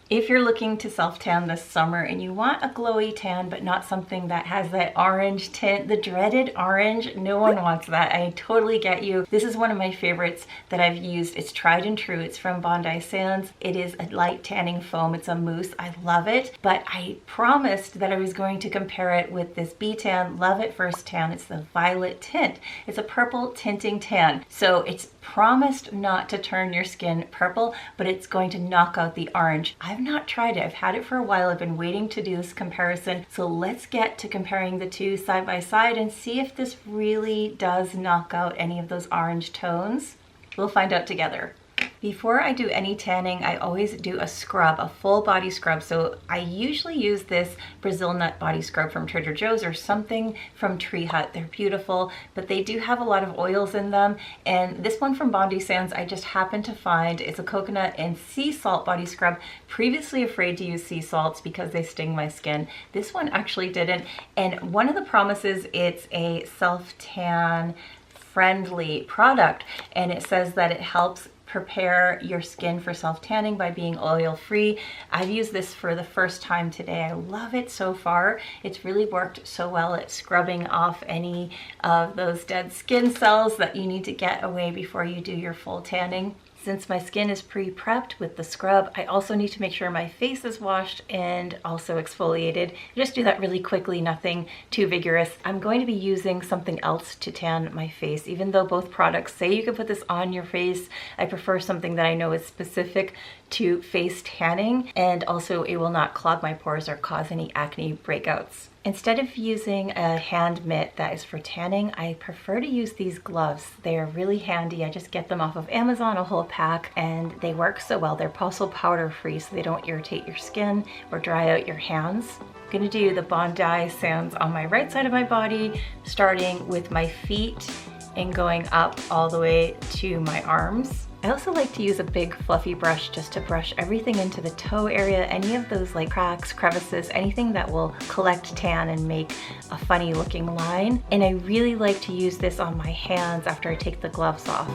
If you're looking to self-tan this summer and you want a glowy tan, but not something that has that orange tint, the dreaded orange, no one wants that. I totally get you. This is one of my favorites that I've used. It's tried and true. It's from Bondi Sands. It is a light tanning foam. It's a mousse. I love it, but I promised that I was going to compare it with this B.tan Love at First Tan. It's the violet tint. It's a purple tinting tan. So it's promised not to turn your skin purple, but it's going to knock out the orange. I've not tried it. I've had it for a while. I've been waiting to do this comparison. So let's get to comparing the two side by side and see if this really does knock out any of those orange tones. We'll find out together. Before I do any tanning, I always do a scrub, a full body scrub. So I usually use this Brazil nut body scrub from Trader Joe's or something from Tree Hut. They're beautiful, but they do have a lot of oils in them. And this one from Bondi Sands, I just happened to find. It's a coconut and sea salt body scrub. Previously afraid to use sea salts because they sting my skin. This one actually didn't. And one of the promises, it's a self-tan friendly product. And it says that it helps prepare your skin for self-tanning by being oil-free. I've used this for the first time today. I love it so far. It's really worked so well at scrubbing off any of those dead skin cells that you need to get away before you do your full tanning. Since my skin is pre-prepped with the scrub, I also need to make sure my face is washed and also exfoliated. Just do that really quickly, nothing too vigorous. I'm going to be using something else to tan my face. Even though both products say you can put this on your face, I prefer something that I know is specific to face tanning, and also it will not clog my pores or cause any acne breakouts. Instead of using a hand mitt that is for tanning, I prefer to use these gloves. They are really handy. I just get them off of Amazon, a whole pack, and they work so well. They're also powder free, so they don't irritate your skin or dry out your hands. I'm gonna do the Bondi Sands on my right side of my body, starting with my feet and going up all the way to my arms. I also like to use a big fluffy brush just to brush everything into the toe area, any of those like cracks, crevices, anything that will collect tan and make a funny looking line. And I really like to use this on my hands after I take the gloves off.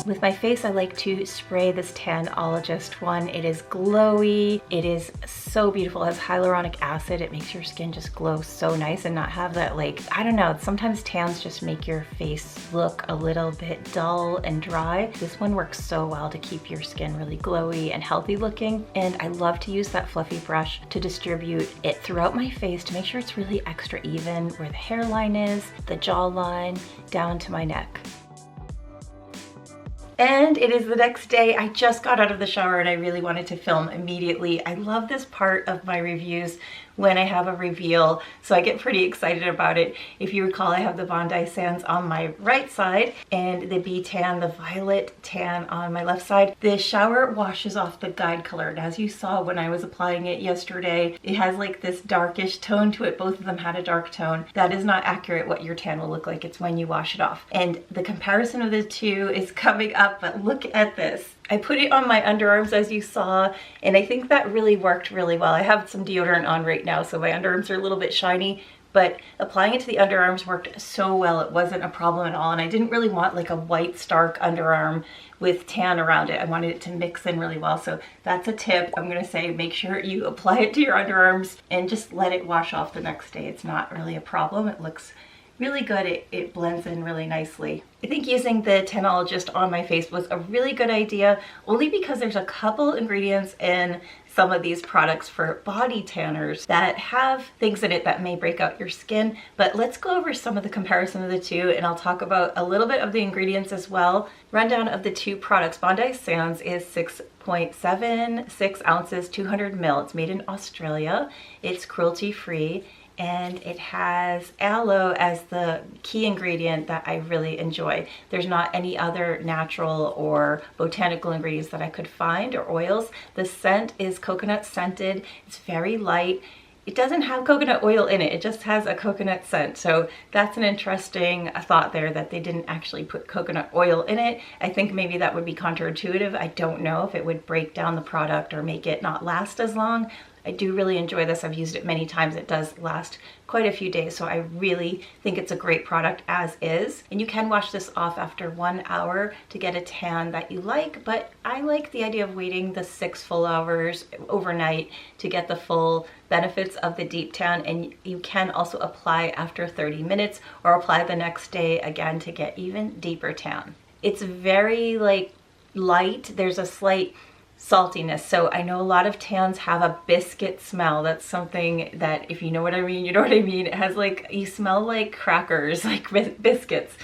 With my face, I like to spray this Tanologist one. It is glowy. It is so beautiful. It has hyaluronic acid. It makes your skin just glow so nice and not have that, like, I don't know, sometimes tans just make your face look a little bit dull and dry. This one works so well to keep your skin really glowy and healthy looking. And I love to use that fluffy brush to distribute it throughout my face to make sure it's really extra even where the hairline is, the jawline, down to my neck. And it is the next day. I just got out of the shower and I really wanted to film immediately. I love this part of my reviews when I have a reveal, so I get pretty excited about it. If you recall, I have the Bondi Sands on my right side and the B.tan, the violet tan, on my left side. The shower washes off the guide color, and as you saw when I was applying it yesterday, it has like this darkish tone to it. Both of them had a dark tone. That is not accurate what your tan will look like. It's when you wash it off. And the comparison of the two is coming up, but look at this. I put it on my underarms, as you saw, and I think that really worked really well. I have some deodorant on right now, so my underarms are a little bit shiny, but applying it to the underarms worked so well. It wasn't a problem at all, and I didn't really want like a white stark underarm with tan around it. I wanted it to mix in really well, so that's a tip. I'm gonna say make sure you apply it to your underarms and just let it wash off the next day. It's not really a problem. It looks really good. It blends in really nicely. I think using the Tanologist on my face was a really good idea, only because there's a couple ingredients in some of these products for body tanners that have things in it that may break out your skin. But let's go over some of the comparison of the two, and I'll talk about a little bit of the ingredients as well. Rundown of the two products. Bondi Sands is 6.76 ounces, 200 ml. It's made in Australia. It's cruelty free. And it has aloe as the key ingredient that I really enjoy. There's not any other natural or botanical ingredients that I could find, or oils. The scent is coconut scented. It's very light. It doesn't have coconut oil in it. It just has a coconut scent. So that's an interesting thought there, that they didn't actually put coconut oil in it. I think maybe that would be counterintuitive. I don't know if it would break down the product or make it not last as long. I do really enjoy this. I've used it many times. It does last quite a few days, so I really think it's a great product as is. And you can wash this off after 1 hour to get a tan that you like, but I like the idea of waiting the 6 full hours overnight to get the full benefits of the deep tan. And you can also apply after 30 minutes or apply the next day again to get even deeper tan. It's very like light. There's a slight saltiness. So I know a lot of tans have a biscuit smell. That's something that, if you know what I mean, you know what I mean. It has like, you smell like crackers, like biscuits.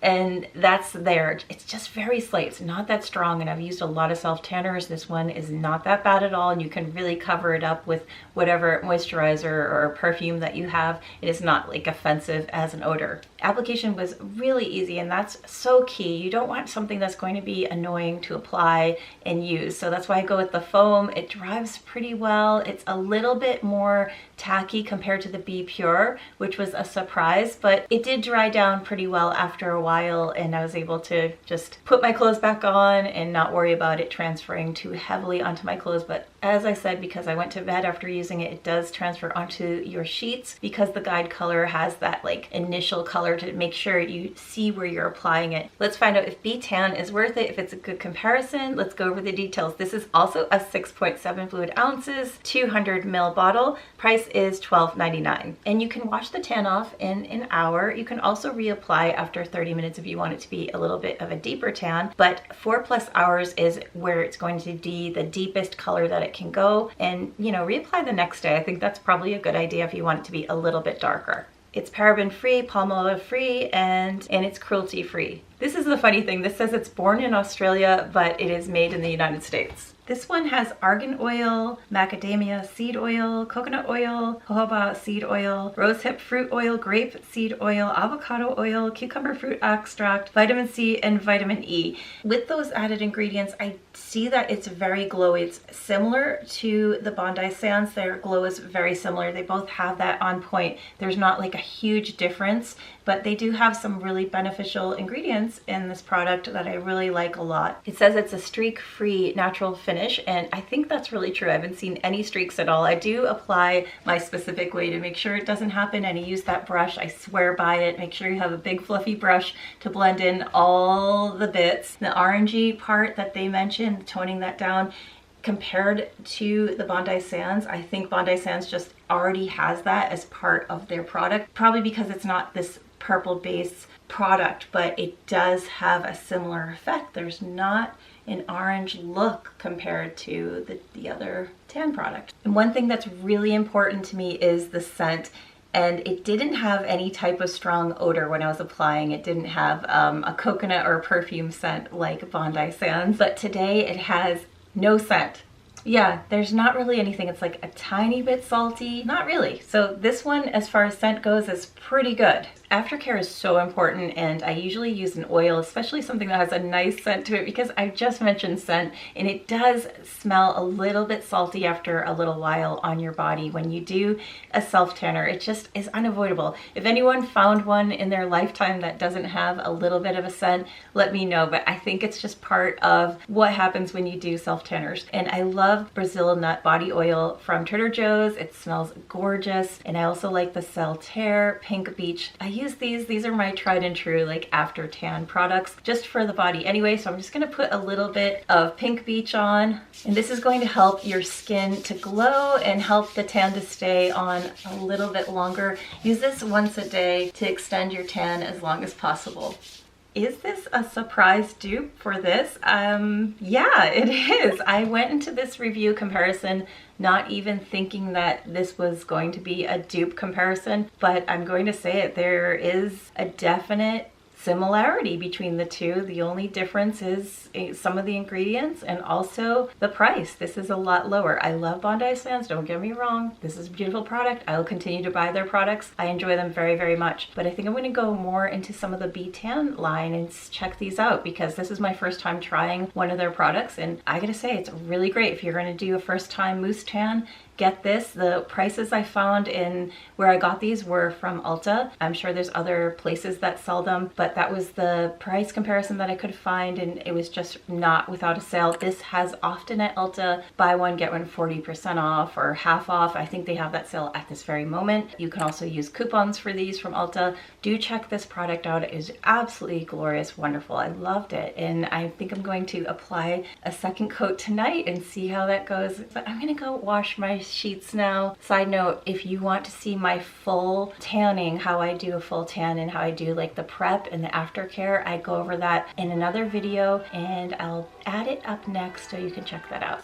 And that's there. It's just very slight. It's not that strong, and I've used a lot of self-tanners. This one is not that bad at all, and you can really cover it up with whatever moisturizer or perfume that you have. It is not like offensive as an odor. Application was really easy, and that's so key. You don't want something that's going to be annoying to apply and use. So that's why I go with the foam. It dries pretty well. It's a little bit more tacky compared to the Be Pure, which was a surprise, but it did dry down pretty well after a while, and I was able to just put my clothes back on and not worry about it transferring too heavily onto my clothes. But as I said, because I went to bed after using it, it does transfer onto your sheets because the guide color has that like initial color to make sure you see where you're applying it. Let's find out if B.tan is worth it, if it's a good comparison. Let's go over the details. This is also a 6.7 fluid ounces, 200 ml bottle. Price is $12.99. And you can wash the tan off in an hour. You can also reapply after 30 minutes if you want it to be a little bit of a deeper tan, but 4+ hours is where it's going to be the deepest color that it can go. And you know, reapply the next day. I think that's probably a good idea if you want it to be a little bit darker. It's paraben free, palm oil free, and it's cruelty free. This is the funny thing. This says it's born in Australia, but it is made in the United States. This one has argan oil, macadamia seed oil, coconut oil, jojoba seed oil, rosehip fruit oil, grape seed oil, avocado oil, cucumber fruit extract, vitamin C, and vitamin E. With those added ingredients, I see that it's very glowy. It's similar to the Bondi Sands. Their glow is very similar. They both have that on point. There's not like a huge difference, but they do have some really beneficial ingredients in this product that I really like a lot. It says it's a streak-free natural finish, and I think that's really true. I haven't seen any streaks at all. I do apply my specific way to make sure it doesn't happen, and I use that brush. I swear by it. Make sure you have a big fluffy brush to blend in all the bits. The orangey part that they mentioned, toning that down, compared to the Bondi Sands, I think Bondi Sands just already has that as part of their product, probably because it's not this purple base product, but it does have a similar effect. There's not an orange look compared to the other tan product. And one thing that's really important to me is the scent. And it didn't have any type of strong odor when I was applying. It didn't have a coconut or perfume scent like Bondi Sands, but today it has no scent. Yeah, there's not really anything. It's like a tiny bit salty, not really. So this one, as far as scent goes, is pretty good. Aftercare is so important, and I usually use an oil, especially something that has a nice scent to it, because I just mentioned scent, and it does smell a little bit salty after a little while on your body when you do a self-tanner. It just is unavoidable. If anyone found one in their lifetime that doesn't have a little bit of a scent, let me know, but I think it's just part of what happens when you do self-tanners. And I love Brazil nut body oil from Trader Joe's. It smells gorgeous, and I also like the Saltaire Pink Beach. I use these are my tried and true like after tan products just for the body anyway. So I'm just going to put a little bit of Pink Beach on, and this is going to help your skin to glow and help the tan to stay on a little bit longer. Use this once a day to extend your tan as long as possible. Is this a surprise dupe for this? Yeah, it is. I went into this review comparison not even thinking that this was going to be a dupe comparison, but I'm going to say it. There is a definite similarity between the two. The only difference is some of the ingredients and also the price. This is a lot lower. I love Bondi Sands, don't get me wrong. This is a beautiful product. I will continue to buy their products. I enjoy them very, very much. But I think I'm going to go more into some of the B.tan line and check these out, because this is my first time trying one of their products, and I gotta say it's really great. If you're going to do a first time mousse tan, get this, the prices I found in where I got these were from Ulta. I'm sure there's other places that sell them, but that was the price comparison that I could find, and it was just not without a sale. This has often at Ulta, buy one, get one 40% off or half off. I think they have that sale at this very moment. You can also use coupons for these from Ulta. Do check this product out. It is absolutely glorious, wonderful. I loved it, and I think I'm going to apply a second coat tonight and see how that goes. But I'm gonna go wash my sheets now. Side note, if you want to see my full tanning, how I do a full tan and how I do like the prep and the aftercare, I go over that in another video, and I'll add it up next so you can check that out.